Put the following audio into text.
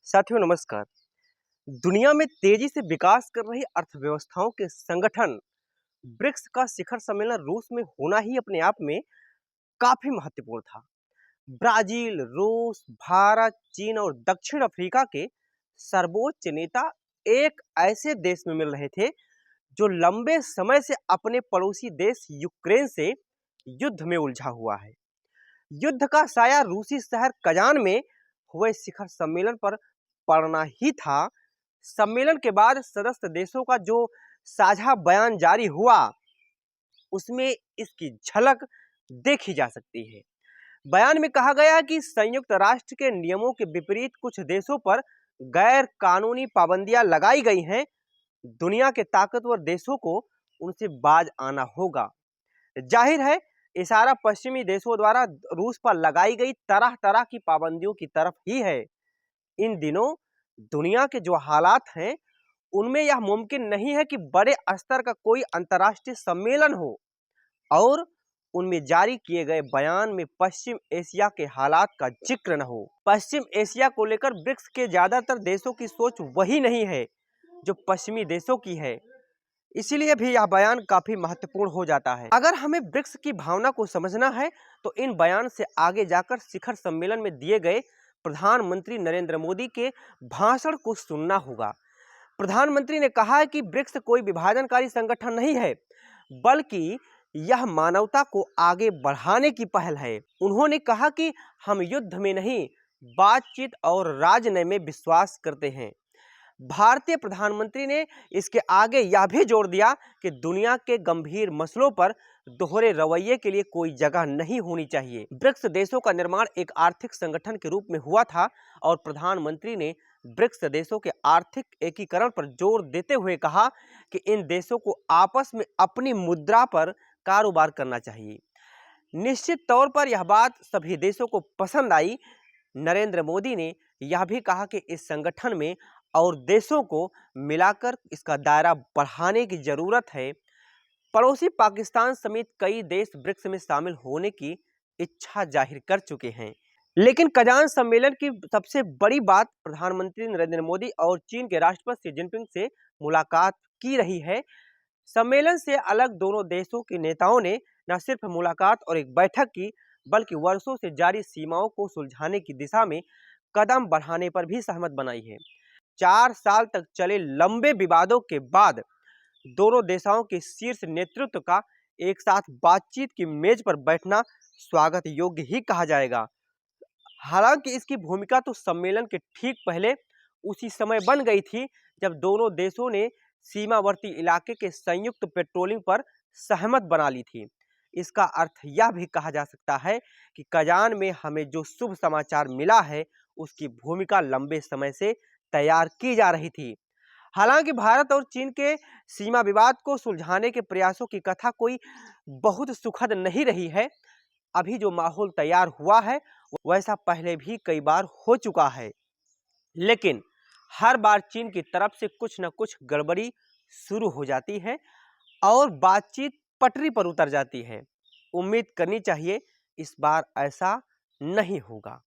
साथियों नमस्कार। दुनिया में तेजी से विकास कर रही अर्थव्यवस्थाओं के संगठन ब्रिक्स का शिखर सम्मेलन रूस में होना ही अपने आप में काफी महत्वपूर्ण था। ब्राजील, रूस, भारत, चीन और दक्षिण अफ्रीका के सर्वोच्च नेता एक ऐसे देश में मिल रहे थे जो लंबे समय से अपने पड़ोसी देश यूक्रेन से युद्ध में उलझा हुआ है। युद्ध का साया रूसी शहर कजान में हुए शिखर सम्मेलन पर पड़ना ही था। सम्मेलन के बाद सदस्य देशों का जो साझा बयान जारी हुआ उसमें इसकी झलक देखी जा सकती है। बयान में कहा गया कि संयुक्त राष्ट्र के नियमों के विपरीत कुछ देशों पर गैर कानूनी पाबंदियां लगाई गई हैं। दुनिया के ताकतवर देशों को उनसे बाज आना होगा। जाहिर है इशारा पश्चिमी देशों द्वारा रूस पर लगाई गई तरह तरह की पाबंदियों की तरफ ही है। इन दिनों दुनिया के जो हालात हैं उनमें यह मुमकिन नहीं है कि बड़े स्तर का कोई अंतर्राष्ट्रीय सम्मेलन हो और उनमें जारी किए गए बयान में पश्चिम एशिया के हालात का जिक्र न हो। पश्चिम एशिया को लेकर ब्रिक्स के ज्यादातर देशों की सोच वही नहीं है जो पश्चिमी देशों की है, इसीलिए भी यह बयान काफी महत्वपूर्ण हो जाता है। अगर हमें ब्रिक्स की भावना को समझना है तो इन बयान से आगे जाकर शिखर सम्मेलन में दिए गए प्रधानमंत्री नरेंद्र मोदी के भाषण को सुनना होगा। प्रधानमंत्री ने कहा है कि ब्रिक्स कोई विभाजनकारी संगठन नहीं है, बल्कि यह मानवता को आगे बढ़ाने की पहल है। उन्होंने कहा कि हम युद्ध में नहीं, बातचीत और राजनय में विश्वास करते हैं। भारतीय प्रधानमंत्री ने इसके आगे यह भी जोर दिया कि दुनिया के गंभीर मसलों पर दोहरे रवैये के लिए कोई जगह नहीं होनी चाहिए। ब्रिक्स देशों का निर्माण एक आर्थिक संगठन के रूप में हुआ था और प्रधानमंत्री ने ब्रिक्स देशों के आर्थिक एकीकरण पर जोर देते हुए कहा कि इन देशों को आपस में अपनी मुद्रा पर कारोबार करना चाहिए। निश्चित तौर पर यह बात सभी देशों को पसंद आई। नरेंद्र मोदी ने यह भी कहा कि इस संगठन में और देशों को मिलाकर इसका दायरा बढ़ाने की जरूरत है। पड़ोसी पाकिस्तान समेत कई देश ब्रिक्स में शामिल होने की इच्छा जाहिर कर चुके हैं, लेकिन कजान सम्मेलन की सबसे बड़ी बात प्रधानमंत्री नरेंद्र मोदी और चीन के राष्ट्रपति शी जिनपिंग से मुलाकात की रही है। सम्मेलन से अलग दोनों देशों के नेताओं ने न सिर्फ मुलाकात और एक बैठक की, बल्कि वर्षों से जारी सीमाओं को सुलझाने की दिशा में कदम बढ़ाने पर भी सहमत बनाई है। 4 साल तक चले लंबे विवादों के बाद दोनों देशों के शीर्ष नेतृत्व का एक साथ बातचीत की मेज पर बैठना स्वागत योग्य ही कहा जाएगा। हालांकि इसकी भूमिका तो सम्मेलन के ठीक पहले उसी समय बन गई थी जब दोनों देशों ने सीमावर्ती इलाके के संयुक्त पेट्रोलिंग पर सहमत बना ली थी। इसका अर्थ यह भी कहा जा सकता है कि कजान में हमें जो शुभ समाचार मिला है उसकी भूमिका लंबे समय से तैयार की जा रही थी। हालांकि भारत और चीन के सीमा विवाद को सुलझाने के प्रयासों की कथा कोई बहुत सुखद नहीं रही है। अभी जो माहौल तैयार हुआ है वैसा पहले भी कई बार हो चुका है, लेकिन हर बार चीन की तरफ से कुछ न कुछ गड़बड़ी शुरू हो जाती है और बातचीत पटरी पर उतर जाती है। उम्मीद करनी चाहिए इस बार ऐसा नहीं होगा।